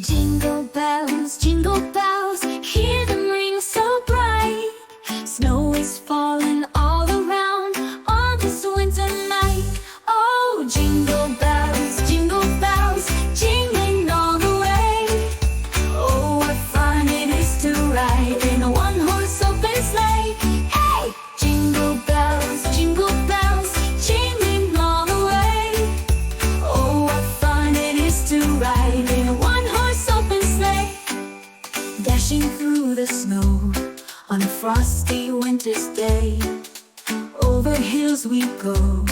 Jingle bells, hear them ring so bright. Snow is falling all around on this winter night. Oh, jingle bells, jingling all the way. Oh, what fun it is to ride in a one-horse open sleigh. Hey! Jingle bells, jingling all the way. Oh, what fun it is to ride in a one-horse open sleigh. Dashing through the snow on a frosty winter's day. Over hills we go,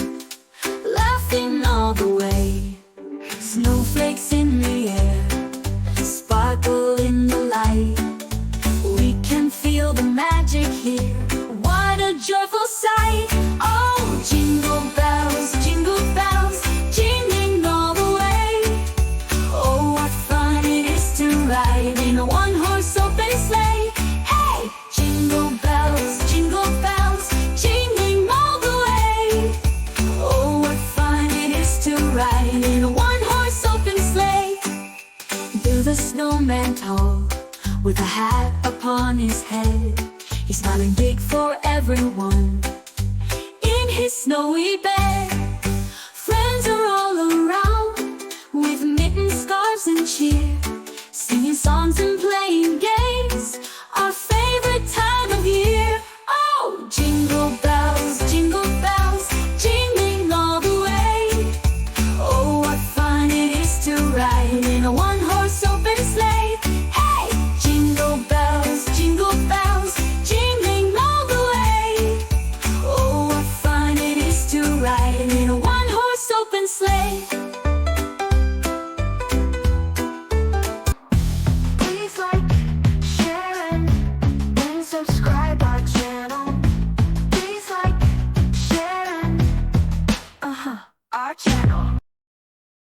laughing all the way. Snowflakes in the air sparkle in the light. We can feel the magic here. What a joyful sight! Oh, jingle bells, jingling all the way. Oh, what fun it is to ride in a one-horse open sleigh. Hey! Jingle bells, jingling all the way. Oh, what fun it is to ride in a one-horse open sleigh. Do the snowman tall, with a hat upon his head. He's smiling big for everyone in his snowy bed. Friends are all around, with mittens, scarves, and cheer.